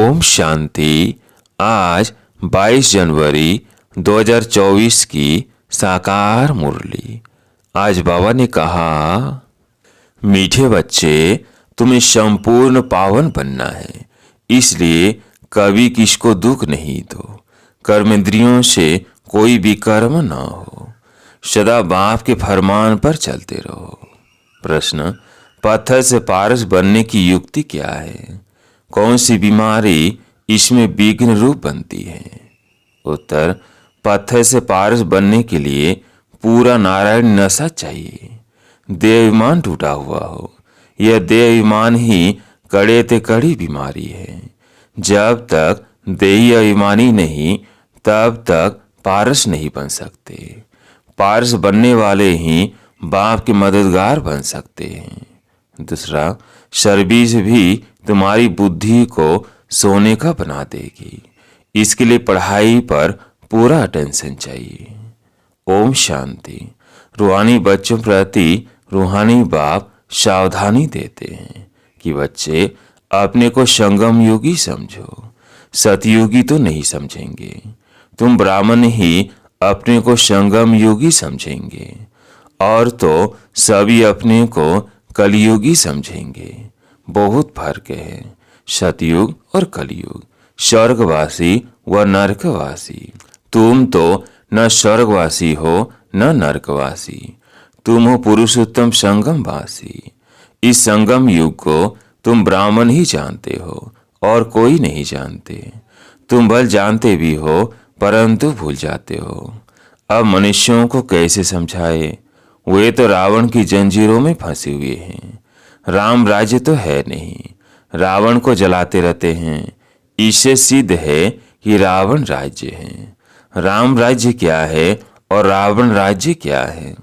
ओम शांति। आज 22 जनवरी 2024 की साकार मुरली। आज बाबा ने कहा, मीठे बच्चे, तुम्हें संपूर्ण पावन बनना है, इसलिए कभी किसको दुख नहीं दो। कर्मेंद्रियों से कोई भी कर्म न हो, सदा बाप के फरमान पर चलते रहो। प्रश्न, पत्थर से पारस बनने की युक्ति क्या है? कौन सी बीमारी इसमें विघ्न रूप बनती है? उत्तर, पत्थर से पारस बनने के लिए पूरा नारायण नशा चाहिए। देहाभिमान टूटा हुआ हो, यह देहाभिमान ही कड़े ते कड़ी बीमारी है। जब तक देही अभिमानी नहीं, तब तक पारस नहीं बन सकते। पारस बनने वाले ही बाप के मददगार बन सकते हैं। दूसरा, सर्विस भी तुम्हारी बुद्धि को सोने का बना देगी। इसके लिए पढ़ाई पर पूरा अटेंशन चाहिए। ओम शांति। रूहानी बच्चों प्रति रूहानी बाप सावधानी देते हैं कि बच्चे अपने को संगम योगी समझो, सतयोगी तो नहीं समझेंगे। तुम ब्राह्मण ही अपने को संगम योगी समझेंगे, और तो सभी अपने को कलयुगी समझेंगे। बहुत फर्क है सतयुग और कलयुग, स्वर्गवासी व नरकवासी। तुम तो न स्वर्गवासी हो न नरकवासी, तुम हो पुरुषोत्तम संगमवासी। इस संगम युग को तुम ब्राह्मण ही जानते हो और कोई नहीं जानते। तुम भल जानते भी हो परंतु भूल जाते हो। अब मनुष्यों को कैसे समझाए? वे तो रावण की जंजीरों में फंसे हुए हैं। राम राज्य तो है नहीं, रावण को जलाते रहते हैं। इससे सिद्ध है कि रावण राज्य है। राम राज्य क्या है और रावण राज्य क्या है,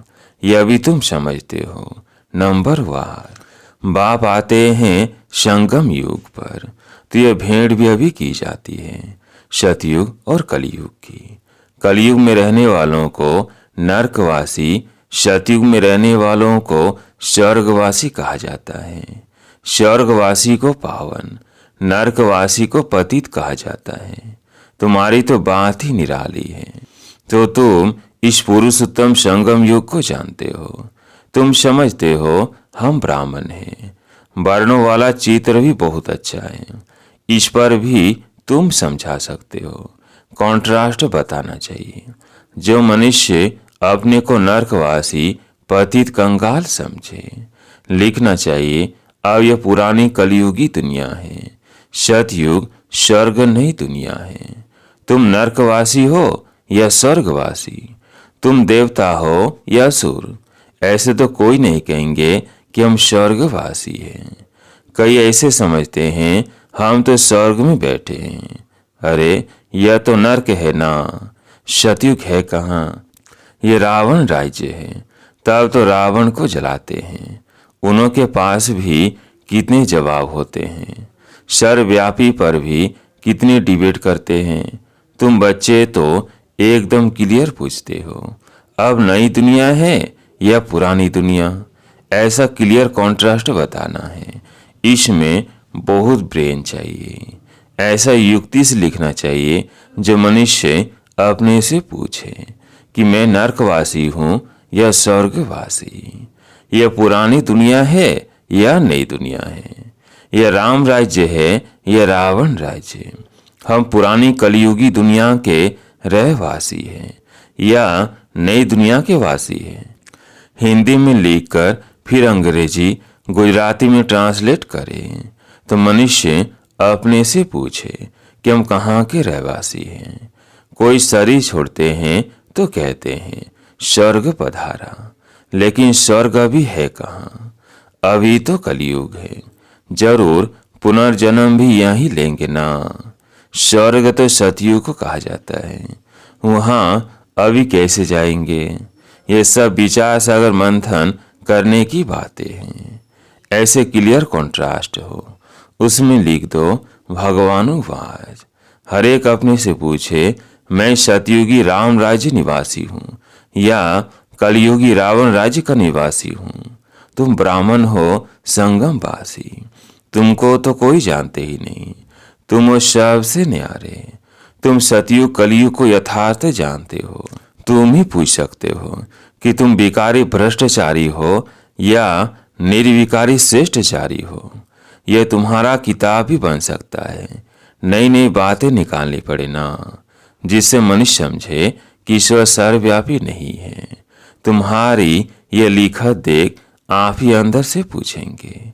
यह भी तुम समझते हो। नंबर 1, बाप आते हैं संगम युग पर, तो यह भेंट भी अभी की जाती है सतयुग और कलयुग की। कलयुग में रहने वालों को नरकवासी, सतयुग में रहने वालों को स्वर्गवासी कहा जाता है। स्वर्गवासी को पावन, नरकवासी को पतित कहा जाता है। तुम्हारी तो बात ही निराली है। तो तुम इस पुरुषोत्तम संगम युग को जानते हो। तुम समझते हो हम ब्राह्मण हैं। वर्णों वाला चित्र भी बहुत अच्छा है, इस पर भी तुम समझा सकते हो। कॉन्ट्रास्ट बताना चाहिए। जो मनुष्य अपने को नरकवासी, पतित, कंगाल समझे, लिखना चाहिए, अब यह पुरानी कलयुगी दुनिया है। सतयुग स्वर्ग नहीं दुनिया है। तुम नरकवासी हो या स्वर्गवासी, तुम देवता हो या असुर, ऐसे तो कोई नहीं कहेंगे कि हम स्वर्गवासी हैं। कई ऐसे समझते हैं हम तो स्वर्ग में बैठे हैं। अरे यह तो नरक है ना, सतयुग है कहाँ? ये रावण राज्य है। तब तो रावण को जलाते हैं। उनके पास भी कितने जवाब होते हैं। सर्वव्यापी पर भी कितने डिबेट करते हैं। तुम बच्चे तो एकदम क्लियर पूछते हो, अब नई दुनिया है या पुरानी दुनिया? ऐसा क्लियर कॉन्ट्रास्ट बताना है। इसमें बहुत ब्रेन चाहिए। ऐसा युक्ति से लिखना चाहिए जो मनुष्य अपने से पूछे कि मैं नरकवासी हूँ या स्वर्गवासी। यह पुरानी दुनिया है या नई दुनिया है? यह राम राज्य है या रावण राज्य? हम पुरानी कलयुगी दुनिया के रहवासी हैं या नई दुनिया के वासी हैं? हिंदी में लिखकर फिर अंग्रेजी गुजराती में ट्रांसलेट करें तो मनुष्य अपने से पूछे कि हम कहाँ के रहवासी हैं। कोई शरीर छोड़ते हैं तो कहते हैं स्वर्ग पधारा, लेकिन स्वर्ग अभी है कहाँ? अभी तो कलयुग है। जरूर पुनर्जन्म भी यहीं लेंगे ना। स्वर्ग तो सतयुग को कहा जाता है, वहाँ अभी कैसे जाएंगे? ये सब विचार सागर मंथन करने की बातें हैं। ऐसे क्लियर कॉन्ट्रास्ट हो, उसमें लिख दो भगवानुवाच। हर एक अपने से पूछे, मैं सतयुगी राम राज्य निवासी हूँ या कलयुगी रावण राज्य का निवासी हूँ? तुम ब्राह्मण हो संगमवासी, तुमको तो कोई जानते ही नहीं। तुम हो सबसे न्यारे। तुम सतयुग कलयुग को यथार्थ जानते हो। तुम ही पूछ सकते हो कि तुम विकारी भ्रष्टाचारी हो या निर्विकारी श्रेष्ठचारी हो। यह तुम्हारा किताब ही बन सकता है। नई नई बातें निकालनी पड़े ना, जिससे मनुष्य समझे कि ईश्वर सर्वव्यापी नहीं है। तुम्हारी यह लिखत देख आप ही अंदर से पूछेंगे।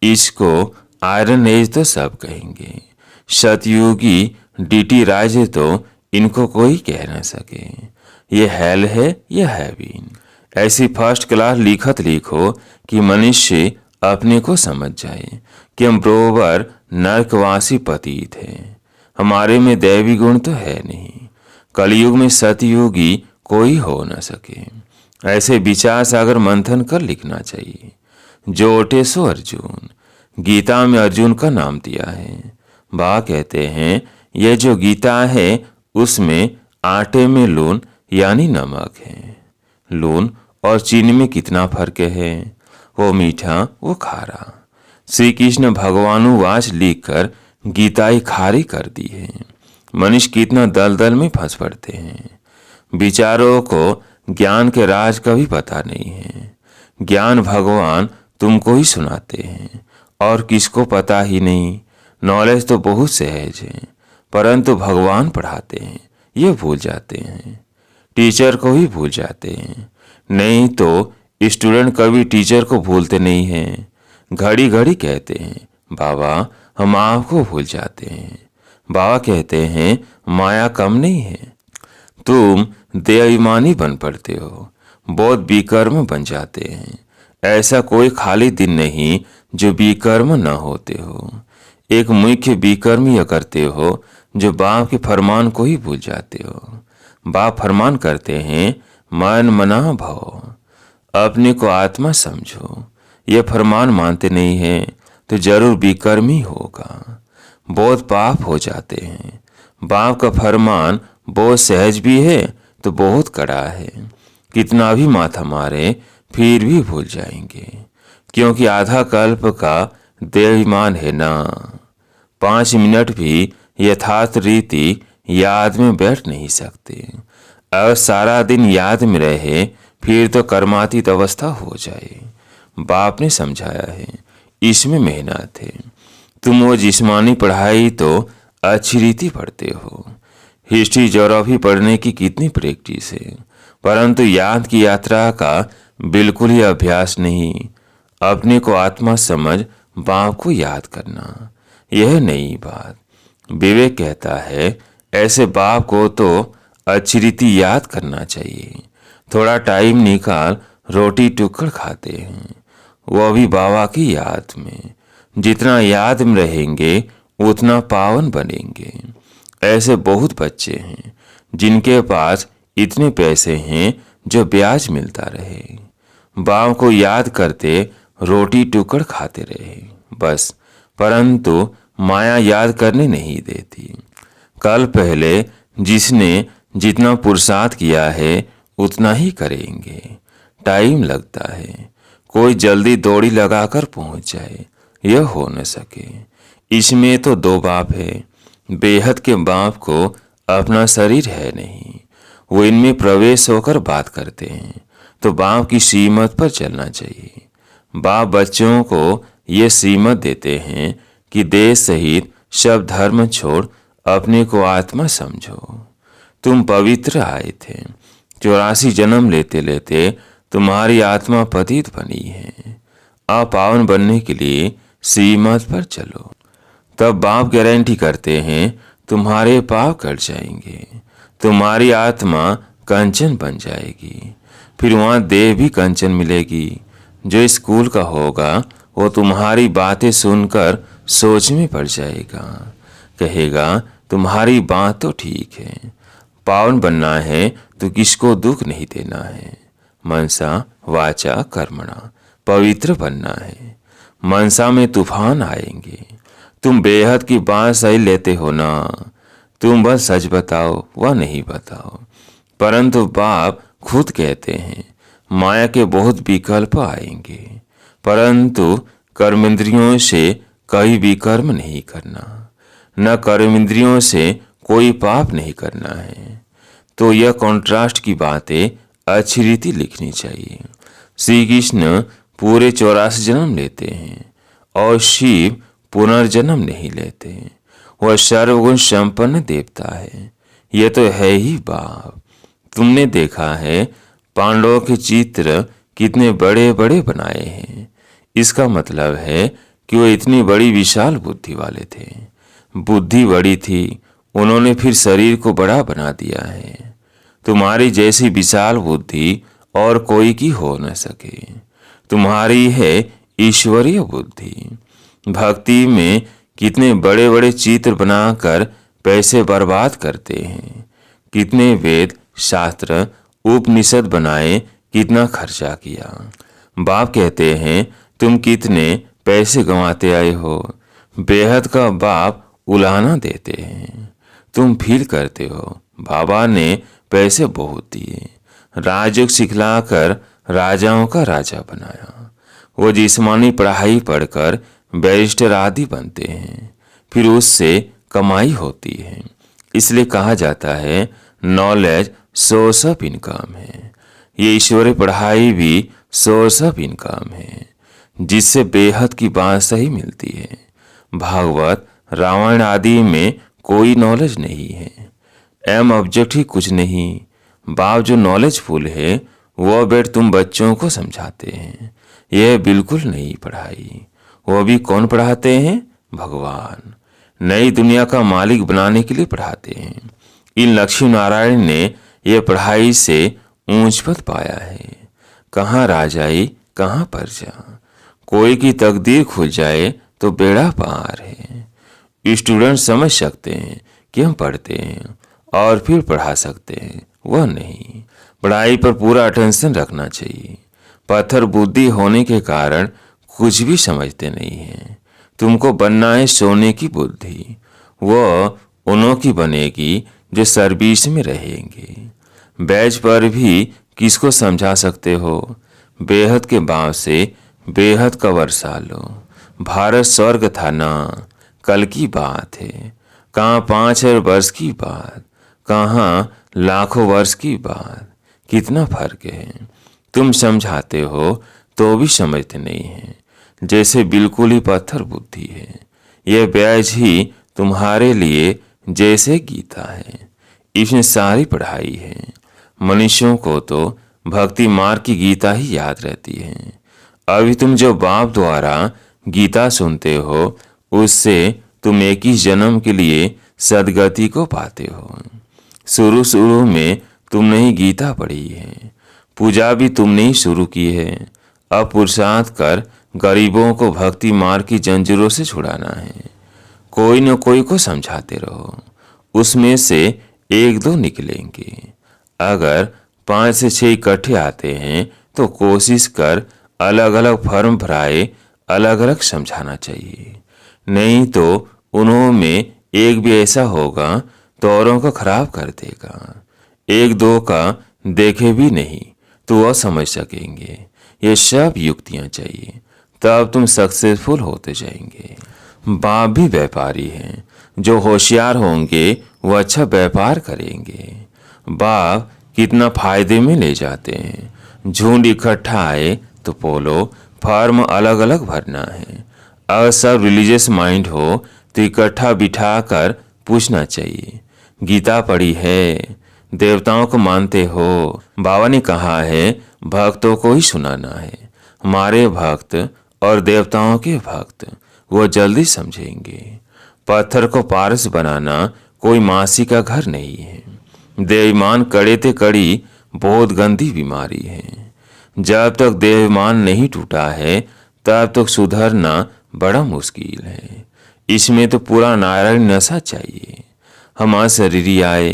इसको आयरन एज तो सब कहेंगे। सतयुगी डीटी राज तो इनको कोई कह न सके। ये हेल है या हेवन। ऐसी फर्स्ट क्लास लिखत लिखो कि मनुष्य अपने को समझ जाए कि हम बरोबर नरकवासी पतित हैं। हमारे में दैवी गुण तो है नहीं। कलयुग में सतयुगी कोई हो न सके। ऐसे विचार सागर मंथन कर लिखना चाहिए। जो ओटे सो अर्जुन। गीता में अर्जुन का नाम दिया है। बा कहते हैं यह जो गीता है उसमें आटे में लून यानी नमक है। लून और चीनी में कितना फर्क है? वो मीठा वो खारा। श्री कृष्ण भगवानुवाच लिखकर गीताई खारी कर दी है। मनुष्य कितना दलदल में फंस पड़ते हैं। विचारों को ज्ञान के राज का भी पता नहीं है। ज्ञान भगवान तुमको ही सुनाते हैं और किसको पता ही नहीं। नॉलेज तो बहुत सहज है, परंतु भगवान पढ़ाते हैं ये भूल जाते हैं। टीचर को ही भूल जाते हैं। नहीं तो स्टूडेंट कभी टीचर को भूलते नहीं हैं। घड़ी घड़ी कहते हैं बाबा हम आपको भूल जाते हैं। बाबा कहते हैं माया कम नहीं है। तुम बेईमानी बन पड़ते हो, बहुत विकर्म बन जाते हैं। ऐसा कोई खाली दिन नहीं जो विकर्म न होते हो। एक मुख्य विकर्म यह करते हो जो बाप के फरमान को ही भूल जाते हो। बाप फरमान करते हैं मन मना भव, अपने को आत्मा समझो। ये फरमान मानते नहीं हैं तो जरूर विकर्म ही होगा। बहुत पाप हो जाते हैं। बाप का फरमान बहुत सहज भी है तो बहुत कड़ा है। कितना भी माथा मारे फिर भी भूल जाएंगे, क्योंकि आधा कल्प का देहमान है ना। 5 मिनट भी यथार्थ रीति याद में बैठ नहीं सकते। अगर सारा दिन याद में रहे फिर तो कर्मातीत अवस्था हो जाए। बाप ने समझाया है, इसमें मेहनत है। तुम वो जिस्मानी पढ़ाई तो अच्छी रीति पढ़ते हो। हिस्ट्री ज्योग्राफी पढ़ने की कितनी प्रैक्टिस है, परंतु याद की यात्रा का बिल्कुल ही अभ्यास नहीं। अपने को आत्मा समझ बाप को याद करना, यह नई बात। विवेक कहता है ऐसे बाप को तो अच्छी रीति याद करना चाहिए। थोड़ा टाइम निकाल रोटी टुकड़ खाते हैं, वो भी बाबा की याद में। जितना याद में रहेंगे उतना पावन बनेंगे। ऐसे बहुत बच्चे हैं जिनके पास इतने पैसे हैं जो ब्याज मिलता रहे। बाप को याद करते रोटी टुकड़ खाते रहे बस, परंतु माया याद करने नहीं देती। कल पहले जिसने जितना पुरुषार्थ किया है उतना ही करेंगे। टाइम लगता है। कोई जल्दी दौड़ी लगाकर पहुंच जाए यह हो न सके। इसमें तो दो बाप है। बेहद के बाप को अपना शरीर है नहीं, वो इनमें प्रवेश होकर बात करते हैं, तो बाप की सीमत पर चलना चाहिए। बाप बच्चों को ये सीमत देते हैं कि देश सहित सब धर्म छोड़ अपने को आत्मा समझो। तुम पवित्र आए थे। 84 जन्म लेते लेते तुम्हारी आत्मा पतित बनी है। अपावन बनने के लिए सीमत पर चलो। तब बाप गारंटी करते हैं तुम्हारे पाप कट जाएंगे। तुम्हारी आत्मा कंचन बन जाएगी। फिर वहाँ देह भी कंचन मिलेगी। जो स्कूल का होगा वो तुम्हारी बातें सुनकर सोच में पड़ जाएगा। कहेगा तुम्हारी बात तो ठीक है। पावन बनना है तो किसको दुख नहीं देना है। मनसा वाचा कर्मणा पवित्र बनना है। मनसा में तूफान आएंगे। तुम बेहद की बात सही लेते हो ना। तुम बस सच बताओ वह नहीं बताओ। परंतु बाप खुद कहते हैं माया के बहुत विकल्प आएंगे, परंतु कर्मेंद्रियों से कभी विकर्म नहीं करना। न कर्मेंद्रियों से कोई पाप नहीं करना है। तो यह कॉन्ट्रास्ट की बातें अच्छी रीति लिखनी चाहिए। श्री कृष्ण पूरे 84 जन्म लेते हैं और शिव पुनर्जन्म नहीं लेते। वह सर्वगुण संपन्न देवता है। यह तो है ही बाप। तुमने देखा है पांडवों के चित्र कितने बड़े बड़े बनाए हैं। इसका मतलब है कि वो इतनी बड़ी विशाल बुद्धि वाले थे। बुद्धि बड़ी थी, उन्होंने फिर शरीर को बड़ा बना दिया है। तुम्हारी जैसी विशाल बुद्धि और कोई की हो न सके। तुम्हारी है ईश्वरीय बुद्धि। भक्ति में कितने बड़े बड़े चित्र बनाकर पैसे बर्बाद करते हैं। कितने वेद शास्त्र उपनिषद बनाए, कितना खर्चा किया। बाप कहते हैं तुम कितने पैसे गंवाते आए हो। बेहद का बाप उलाहना देते हैं। तुम फील करते हो बाबा ने पैसे बहुत दिए, राजयोग सिखलाकर राजाओं का राजा बनाया। वो जिस्मानी पढ़ाई पढ़कर बैरिस्टर आदि बनते हैं, फिर उससे कमाई होती है। इसलिए कहा जाता है नॉलेज सोर्स ऑफ इनकम है। ये ईश्वरीय पढ़ाई भी सोर्स ऑफ इनकम है, जिससे बेहद की बात सही मिलती है। भागवत रामायण आदि में कोई नॉलेज नहीं है। एम ऑब्जेक्ट ही कुछ नहीं। बाप जो नॉलेजफुल है वह बैठ तुम बच्चों को समझाते हैं। यह बिल्कुल नई पढ़ाई। वह भी कौन पढ़ाते हैं? भगवान। नई दुनिया का मालिक बनाने के लिए पढ़ाते हैं। इन लक्ष्मी नारायण ने यह पढ़ाई से ऊंच पद पाया है। कहाँ राजाई कहाँ प्रजा। कोई की तकदीर खुल जाए तो बेड़ा पार है। स्टूडेंट समझ सकते हैं कि हम पढ़ते हैं और फिर पढ़ा सकते हैं, वह नहीं। पढ़ाई पर पूरा अटेंशन रखना चाहिए। पत्थर बुद्धि होने के कारण कुछ भी समझते नहीं हैं। तुमको बनना है सोने की बुद्धि। वह उन्हों की बनेगी जो सर्विस में रहेंगे। बैच पर भी किसको समझा सकते हो? बेहद के भाव से बेहद का वर्षा लो। भारत स्वर्ग था ना, कल की बात है। कहाँ 5000 वर्ष की बात, कहाँ लाखों वर्ष की बात। कितना फर्क है। तुम समझाते हो तो भी समझते नहीं हैं, जैसे बिल्कुल ही पत्थर बुद्धि है। यह ब्याज ही तुम्हारे लिए जैसे गीता है। इसमें सारी पढ़ाई है। मनुष्यों को तो भक्ति मार्ग की गीता ही याद रहती है। अभी तुम जो बाप द्वारा गीता सुनते हो उससे तुम 21 जन्म के लिए सदगति को पाते हो। शुरू में तुमने ही गीता पढ़ी है। पूजा भी तुमने ही शुरू की है। अब पुरुषार्थ कर गरीबों को भक्ति मार्ग की जंजीरों से छुड़ाना है। कोई न कोई को समझाते रहो, उसमें से 1-2 निकलेंगे। अगर 5 से 6 इकट्ठे आते हैं तो कोशिश कर अलग अलग फर्म भराए अलग अलग समझाना चाहिए। नहीं तो उन्होंने एक भी ऐसा होगा तो औरों को खराब कर देगा। 1-2 का देखे भी नहीं तो वह समझ सकेंगे। ये सब युक्तियां चाहिए, तब तुम सक्सेसफुल होते जाएंगे। बाप भी व्यापारी हैं। जो होशियार होंगे वो अच्छा व्यापार करेंगे। बाप कितना फायदे में ले जाते हैं। झुंड इकट्ठा आए तो बोलो फॉर्म अलग अलग भरना है। अगर सब रिलीजियस माइंड हो तो इकट्ठा बिठाकर पूछना चाहिए, गीता पढ़ी है? देवताओं को मानते हो? बाबा ने कहा है भक्तों को ही सुनाना है। हमारे भक्त और देवताओं के भक्त वो जल्दी समझेंगे। पत्थर को पारस बनाना कोई मासी का घर नहीं है। देवमान कड़े ते कड़ी बहुत गंदी बीमारी है। जब तक देवमान नहीं टूटा है तब तक सुधरना बड़ा मुश्किल है। इसमें तो पूरा नारायण नशा चाहिए। हम अशरीरी आए,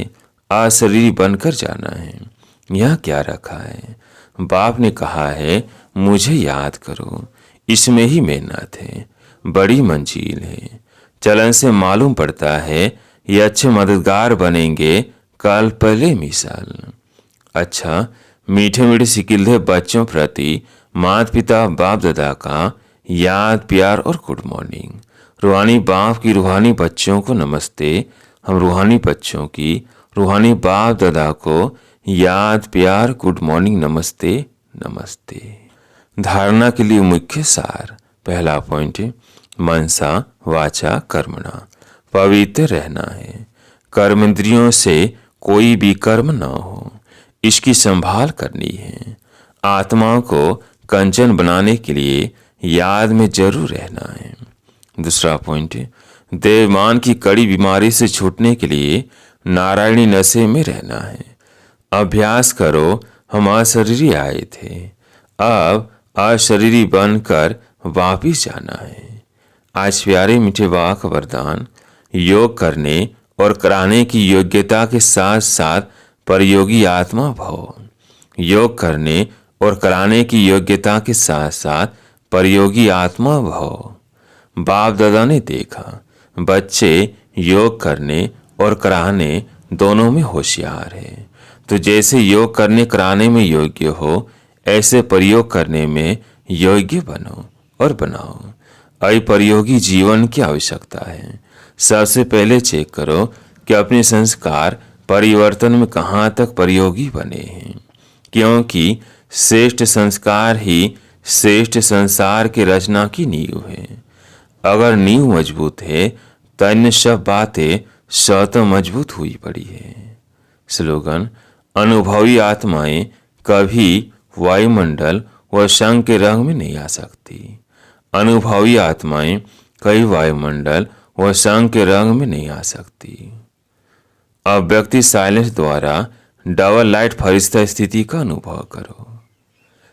अशरीरी बनकर जाना है। यह क्या रखा है? बाप ने कहा है मुझे याद करो। इसमें ही मेहनत है, बड़ी मंजिल है। चलन से मालूम पड़ता है ये अच्छे मददगार बनेंगे कल पहले मिसाल। अच्छा, मीठे मीठे सिकिल्दे बच्चों प्रति माता पिता बाप दादा का याद प्यार और गुड मॉर्निंग। रूहानी बाप की रूहानी बच्चों को नमस्ते। हम रूहानी बच्चों की रूहानी बाप दादा को याद, प्यार, गुड मॉर्निंग, नमस्ते नमस्ते। धारणा के लिए मुख्य सार। पहला पॉइंट है मनसा वाचा कर्मणा, पवित्र रहना है। कर्म इंद्रियों से कोई भी कर्म न हो, इसकी संभाल करनी है। आत्मा को कंचन बनाने के लिए याद में जरूर रहना है। दूसरा पॉइंट है देवमान की कड़ी बीमारी से छूटने के लिए नारायणी नशे में रहना है। अभ्यास करो, हम अशरीरी आए थे, अब अशरीरी बनकर वापिस जाना है। आज प्यारे मीठे बाबा का वरदान, योग करने और कराने की योग्यता के साथ साथ परयोगी आत्मा भव। योग करने और कराने की योग्यता के साथ साथ परयोगी आत्मा भव। बाप दादा ने देखा बच्चे योग करने और कराने दोनों में होशियार है, तो जैसे योग करने कराने में योग्य हो, ऐसे प्रयोग करने में योग्य बनो और बनाओ। अपरयोगी जीवन की आवश्यकता है। सबसे पहले चेक करो कि अपने संस्कार परिवर्तन में कहाँ तक प्रयोगी बने हैं, क्योंकि श्रेष्ठ संस्कार ही श्रेष्ठ संसार की रचना की नींव है। अगर नींव मजबूत है तो अन्य सब बातें स्वतः मजबूत हुई पड़ी है। स्लोगन, अनुभवी आत्माएं कभी वायुमंडल व संग के रंग में नहीं आ सकती। अनुभवी आत्माएं कभी वायुमंडल व संग के रंग में नहीं आ सकती। अब व्यक्ति साइलेंस द्वारा डबल लाइट फरिश्ता स्थिति का अनुभव करो।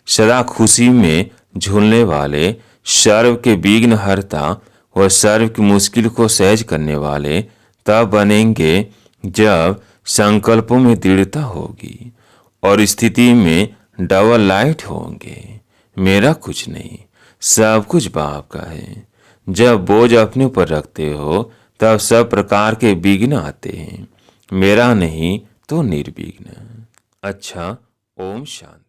सदा खुशी में झूलने वाले, सर्व के विघ्न हरता व सर्व की मुश्किल को सहज करने वाले तब बनेंगे जब संकल्पों में दृढ़ता होगी और स्थिति में डबल लाइट होंगे। मेरा कुछ नहीं, सब कुछ बाप का है। जब बोझ अपने ऊपर रखते हो तब सब प्रकार के विघ्न आते हैं। मेरा नहीं तो निर्विघ्न। अच्छा, ओम शांति।